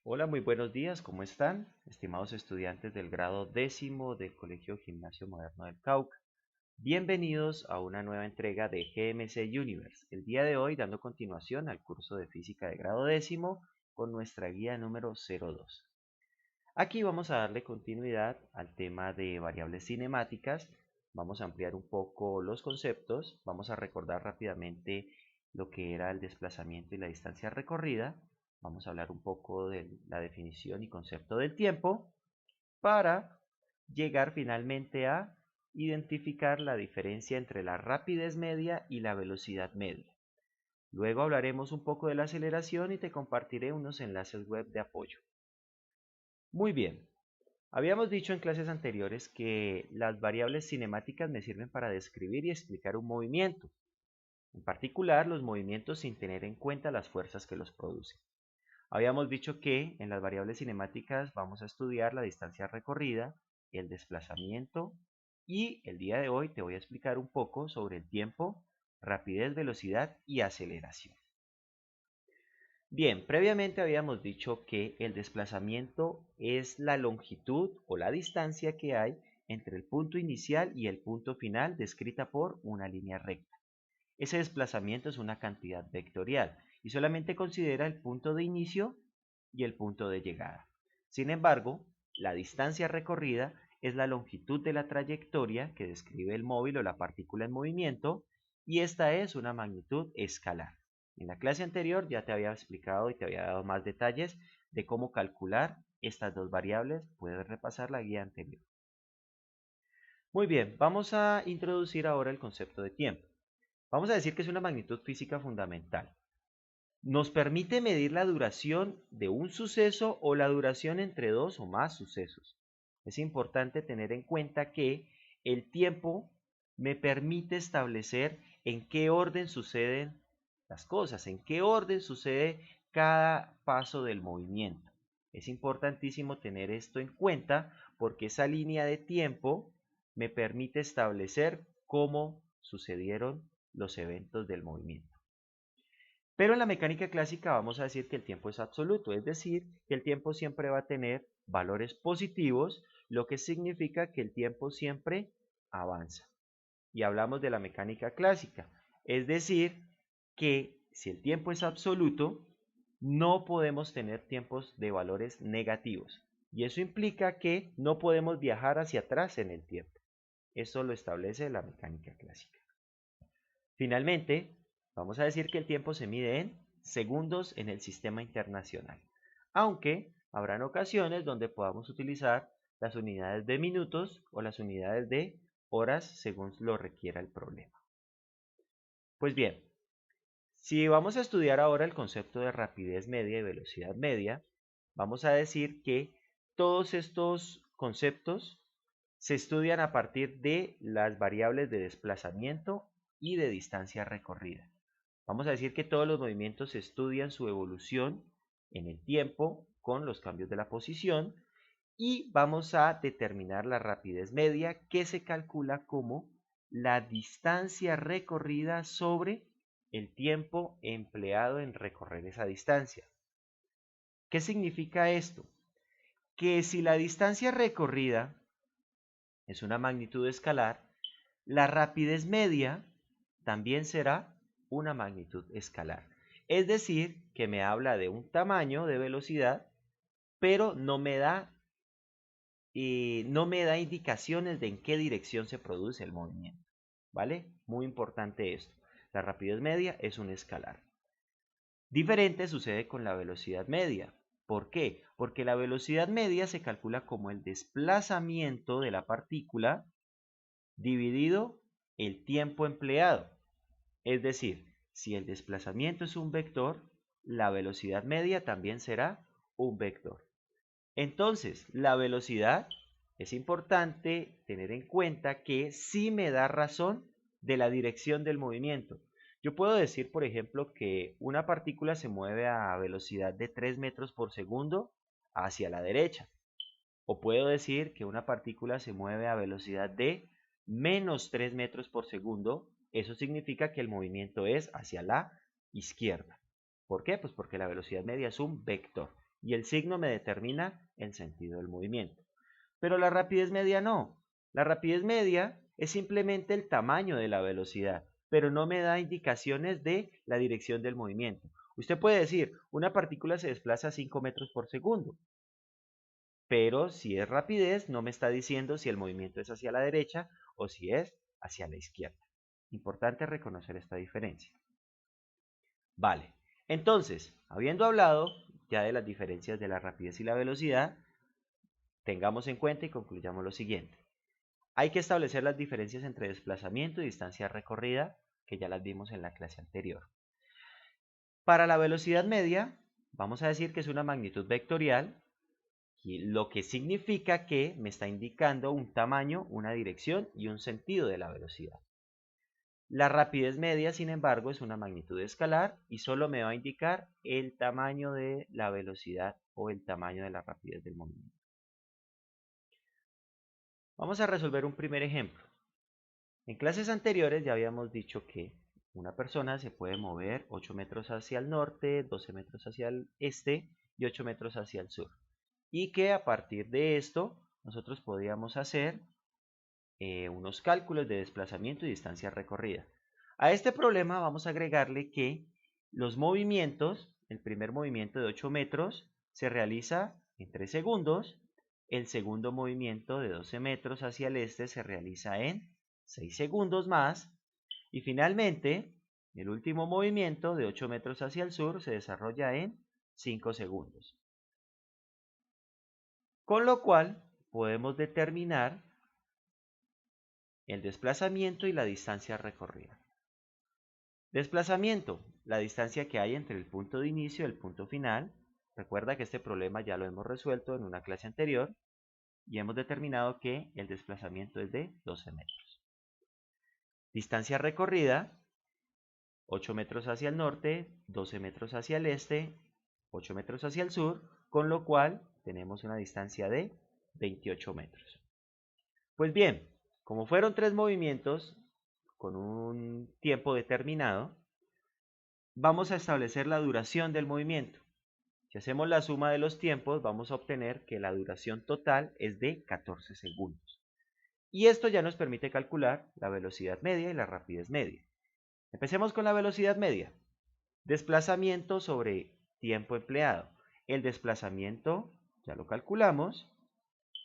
Hola, muy buenos días, ¿cómo están? Estimados estudiantes del grado décimo del Colegio Gimnasio Moderno del Cauca. Bienvenidos a una nueva entrega de GMC Universe. El día de hoy dando continuación al curso de física de grado décimo con nuestra guía número 02. Aquí vamos a darle continuidad al tema de variables cinemáticas. Vamos a ampliar un poco los conceptos. Vamos a recordar rápidamente lo que era el desplazamiento y la distancia recorrida. Vamos a hablar un poco de la definición y concepto del tiempo para llegar finalmente a identificar la diferencia entre la rapidez media y la velocidad media. Luego hablaremos un poco de la aceleración y te compartiré unos enlaces web de apoyo. Muy bien, habíamos dicho en clases anteriores que las variables cinemáticas me sirven para describir y explicar un movimiento, en particular los movimientos sin tener en cuenta las fuerzas que los producen. Habíamos dicho que en las variables cinemáticas vamos a estudiar la distancia recorrida, el desplazamiento y el día de hoy te voy a explicar un poco sobre el tiempo, rapidez, velocidad y aceleración. Bien, previamente habíamos dicho que el desplazamiento es la longitud o la distancia que hay entre el punto inicial y el punto final descrita por una línea recta. Ese desplazamiento es una cantidad vectorial y solamente considera el punto de inicio y el punto de llegada. Sin embargo, la distancia recorrida es la longitud de la trayectoria que describe el móvil o la partícula en movimiento y esta es una magnitud escalar. En la clase anterior ya te había explicado y te había dado más detalles de cómo calcular estas dos variables. Puedes repasar la guía anterior. Muy bien, vamos a introducir ahora el concepto de tiempo. Vamos a decir que es una magnitud física fundamental. Nos permite medir la duración de un suceso o la duración entre dos o más sucesos. Es importante tener en cuenta que el tiempo me permite establecer en qué orden suceden las cosas, en qué orden sucede cada paso del movimiento. Es importantísimo tener esto en cuenta porque esa línea de tiempo me permite establecer cómo sucedieron los eventos del movimiento. Pero en la mecánica clásica vamos a decir que el tiempo es absoluto, es decir, que el tiempo siempre va a tener valores positivos, lo que significa que el tiempo siempre avanza. Y hablamos de la mecánica clásica, es decir, que si el tiempo es absoluto, no podemos tener tiempos de valores negativos. Y eso implica que no podemos viajar hacia atrás en el tiempo. Eso lo establece la mecánica clásica. Finalmente, vamos a decir que el tiempo se mide en segundos en el sistema internacional, aunque habrán ocasiones donde podamos utilizar las unidades de minutos o las unidades de horas según lo requiera el problema. Pues bien, si vamos a estudiar ahora el concepto de rapidez media y velocidad media, vamos a decir que todos estos conceptos se estudian a partir de las variables de desplazamiento y de distancia recorrida. Vamos a decir que todos los movimientos estudian su evolución en el tiempo con los cambios de la posición y vamos a determinar la rapidez media que se calcula como la distancia recorrida sobre el tiempo empleado en recorrer esa distancia. ¿Qué significa esto? Que si la distancia recorrida es una magnitud escalar, la rapidez media también será una magnitud escalar. Es decir, que me habla de un tamaño de velocidad, pero no me da indicaciones de en qué dirección se produce el movimiento. ¿Vale? Muy importante esto. La rapidez media es un escalar. Diferente sucede con la velocidad media. ¿Por qué? Porque la velocidad media se calcula como el desplazamiento de la partícula dividido el tiempo empleado. Es decir, si el desplazamiento es un vector, la velocidad media también será un vector. Entonces, la velocidad es importante tener en cuenta que sí me da razón de la dirección del movimiento. Yo puedo decir, por ejemplo, que una partícula se mueve a velocidad de 3 metros por segundo hacia la derecha. O puedo decir que una partícula se mueve a velocidad de menos 3 metros por segundo. Eso significa que el movimiento es hacia la izquierda. ¿Por qué? Pues porque la velocidad media es un vector y el signo me determina el sentido del movimiento. Pero la rapidez media no. La rapidez media es simplemente el tamaño de la velocidad, pero no me da indicaciones de la dirección del movimiento. Usted puede decir, una partícula se desplaza a 5 metros por segundo, pero si es rapidez no me está diciendo si el movimiento es hacia la derecha o si es hacia la izquierda. Importante reconocer esta diferencia. Vale, entonces, habiendo hablado ya de las diferencias de la rapidez y la velocidad, tengamos en cuenta y concluyamos lo siguiente. Hay que establecer las diferencias entre desplazamiento y distancia recorrida, que ya las vimos en la clase anterior. Para la velocidad media, vamos a decir que es una magnitud vectorial, lo que significa que me está indicando un tamaño, una dirección y un sentido de la velocidad. La rapidez media, sin embargo, es una magnitud escalar y solo me va a indicar el tamaño de la velocidad o el tamaño de la rapidez del movimiento. Vamos a resolver un primer ejemplo. En clases anteriores ya habíamos dicho que una persona se puede mover 8 metros hacia el norte, 12 metros hacia el este y 8 metros hacia el sur. Y que a partir de esto nosotros podíamos hacer unos cálculos de desplazamiento y distancia recorrida. A este problema vamos a agregarle que los movimientos, el primer movimiento de 8 metros se realiza en 3 segundos, el segundo movimiento de 12 metros hacia el este se realiza en 6 segundos más y finalmente el último movimiento de 8 metros hacia el sur se desarrolla en 5 segundos. Con lo cual podemos determinar el desplazamiento y la distancia recorrida. Desplazamiento, la distancia que hay entre el punto de inicio y el punto final. Recuerda que este problema ya lo hemos resuelto en una clase anterior y hemos determinado que el desplazamiento es de 12 metros. Distancia recorrida, 8 metros hacia el norte, 12 metros hacia el este, 8 metros hacia el sur, con lo cual tenemos una distancia de 28 metros. Pues bien, como fueron 3 movimientos con un tiempo determinado, vamos a establecer la duración del movimiento. Si hacemos la suma de los tiempos, vamos a obtener que la duración total es de 14 segundos. Y esto ya nos permite calcular la velocidad media y la rapidez media. Empecemos con la velocidad media. Desplazamiento sobre tiempo empleado. El desplazamiento ya lo calculamos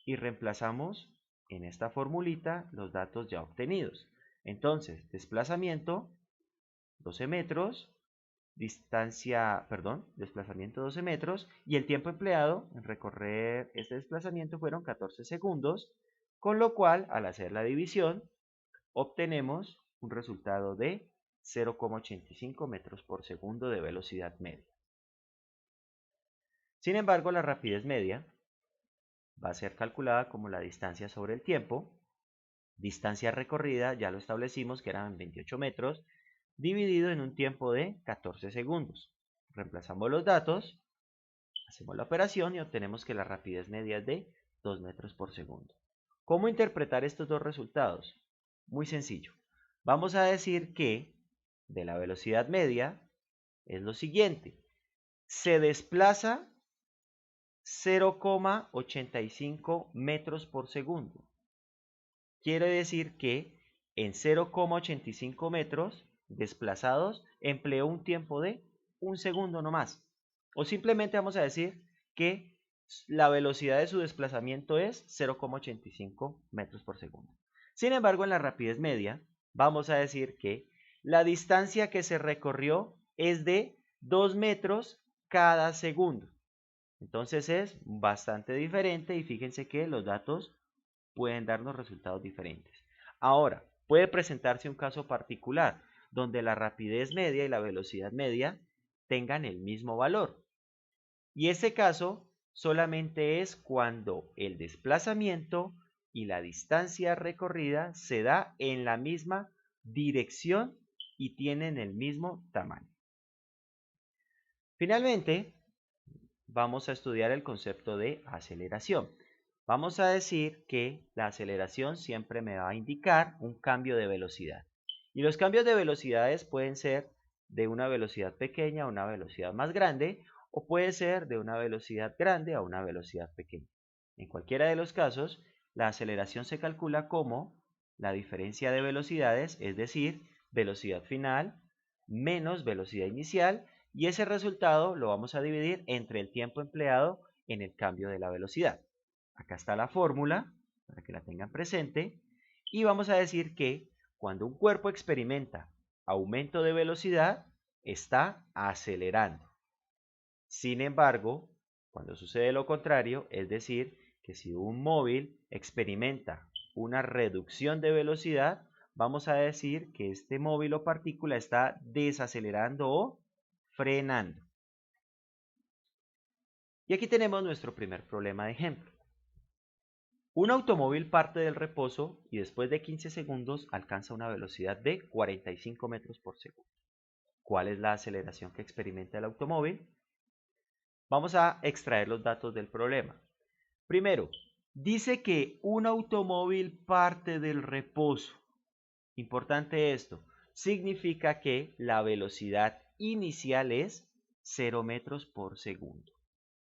y reemplazamos en esta formulita los datos ya obtenidos. Entonces, desplazamiento 12 metros, desplazamiento 12 metros y el tiempo empleado en recorrer este desplazamiento fueron 14 segundos, con lo cual al hacer la división obtenemos un resultado de 0,85 metros por segundo de velocidad media. Sin embargo, la rapidez media va a ser calculada como la distancia sobre el tiempo. Distancia recorrida, ya lo establecimos que eran 28 metros, dividido en un tiempo de 14 segundos. Reemplazamos los datos, hacemos la operación y obtenemos que la rapidez media es de 2 metros por segundo. ¿Cómo interpretar estos dos resultados? Muy sencillo. Vamos a decir que de la velocidad media es lo siguiente. Se desplaza 0,85 metros por segundo. Quiere decir que en 0,85 metros desplazados empleó un tiempo de un segundo nomás. O simplemente vamos a decir que la velocidad de su desplazamiento es 0,85 metros por segundo. Sin embargo, en la rapidez media vamos a decir que la distancia que se recorrió es de 2 metros cada segundo. Entonces es bastante diferente y fíjense que los datos pueden darnos resultados diferentes. Ahora, puede presentarse un caso particular donde la rapidez media y la velocidad media tengan el mismo valor. Y ese caso solamente es cuando el desplazamiento y la distancia recorrida se da en la misma dirección y tienen el mismo tamaño. Finalmente, vamos a estudiar el concepto de aceleración. Vamos a decir que la aceleración siempre me va a indicar un cambio de velocidad. Y los cambios de velocidades pueden ser de una velocidad pequeña a una velocidad más grande o puede ser de una velocidad grande a una velocidad pequeña. En cualquiera de los casos, la aceleración se calcula como la diferencia de velocidades, es decir, velocidad final menos velocidad inicial, y ese resultado lo vamos a dividir entre el tiempo empleado en el cambio de la velocidad. Acá está la fórmula, para que la tengan presente, y vamos a decir que cuando un cuerpo experimenta aumento de velocidad, está acelerando. Sin embargo, cuando sucede lo contrario, es decir, que si un móvil experimenta una reducción de velocidad, vamos a decir que este móvil o partícula está desacelerando o frenando. Y aquí tenemos nuestro primer problema de ejemplo. Un automóvil parte del reposo y después de 15 segundos alcanza una velocidad de 45 metros por segundo. ¿Cuál es la aceleración que experimenta el automóvil? Vamos a extraer los datos del problema. Primero, dice que un automóvil parte del reposo. Importante esto, significa que la velocidad inicial es 0 metros por segundo.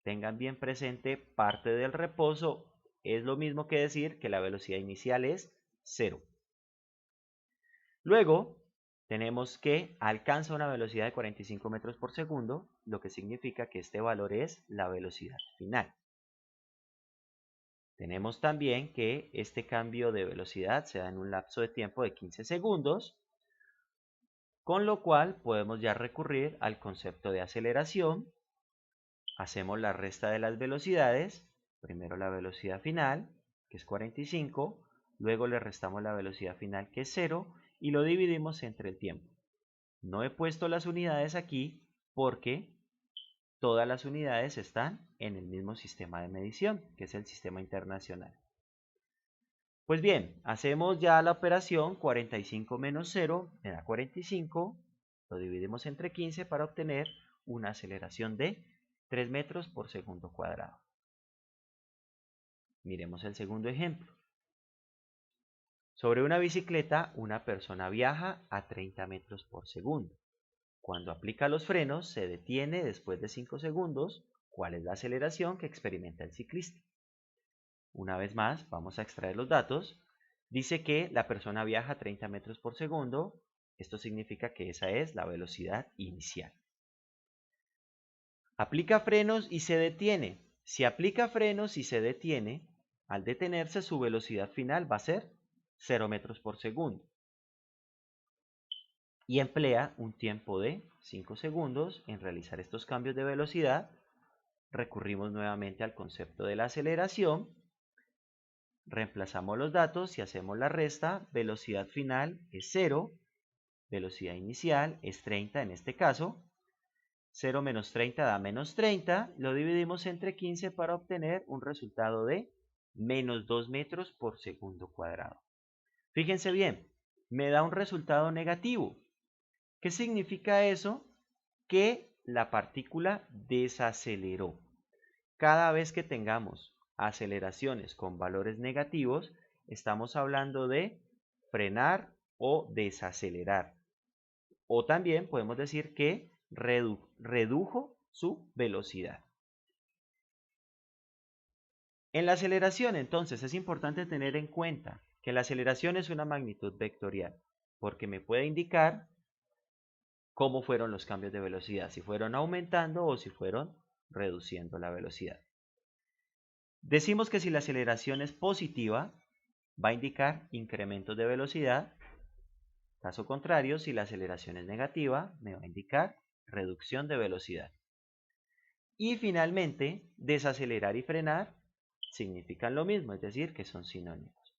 Tengan bien presente, parte del reposo es lo mismo que decir que la velocidad inicial es 0. Luego, tenemos que alcanza una velocidad de 45 metros por segundo, lo que significa que este valor es la velocidad final. Tenemos también que este cambio de velocidad se da en un lapso de tiempo de 15 segundos, con lo cual podemos ya recurrir al concepto de aceleración. Hacemos la resta de las velocidades, primero la velocidad final, que es 45, luego le restamos la velocidad final, que es 0, y lo dividimos entre el tiempo. No he puesto las unidades aquí porque todas las unidades están en el mismo sistema de medición, que es el sistema internacional. Pues bien, hacemos ya la operación 45 menos 0 me da 45, lo dividimos entre 15 para obtener una aceleración de 3 metros por segundo cuadrado. Miremos el segundo ejemplo. Sobre una bicicleta, una persona viaja a 30 metros por segundo. Cuando aplica los frenos, se detiene después de 5 segundos. ¿Cuál es la aceleración que experimenta el ciclista? Una vez más, vamos a extraer los datos. Dice que la persona viaja a 30 metros por segundo. Esto significa que esa es la velocidad inicial. Aplica frenos y se detiene. Si aplica frenos y se detiene, al detenerse su velocidad final va a ser 0 metros por segundo. Y emplea un tiempo de 5 segundos en realizar estos cambios de velocidad. Recurrimos nuevamente al concepto de la aceleración. Reemplazamos los datos y hacemos la resta. Velocidad final es 0. Velocidad inicial es 30 en este caso. 0 menos 30 da menos 30, lo dividimos entre 15 para obtener un resultado de menos 2 metros por segundo cuadrado. Fíjense bien, me da un resultado negativo. ¿Qué significa eso? Que la partícula desaceleró. Cada vez que tengamos aceleraciones con valores negativos, estamos hablando de frenar o desacelerar. O también podemos decir que redujo su velocidad. En la aceleración, entonces, es importante tener en cuenta que la aceleración es una magnitud vectorial, porque me puede indicar cómo fueron los cambios de velocidad, si fueron aumentando o si fueron reduciendo la velocidad. Decimos que si la aceleración es positiva, va a indicar incrementos de velocidad. Caso contrario, si la aceleración es negativa, me va a indicar reducción de velocidad. Y finalmente, desacelerar y frenar significan lo mismo, es decir, que son sinónimos.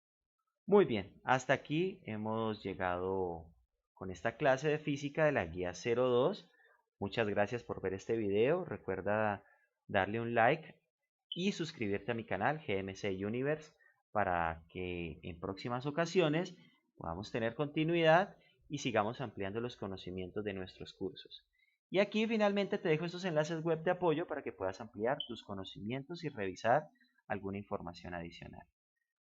Muy bien, hasta aquí hemos llegado con esta clase de física de la guía 02. Muchas gracias por ver este video. Recuerda darle un like y suscribirte a mi canal GMC Universe para que en próximas ocasiones podamos tener continuidad y sigamos ampliando los conocimientos de nuestros cursos. Y aquí finalmente te dejo estos enlaces web de apoyo para que puedas ampliar tus conocimientos y revisar alguna información adicional.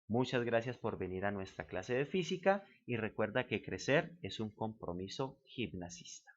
Muchas gracias por venir a nuestra clase de física y recuerda que crecer es un compromiso gimnasista.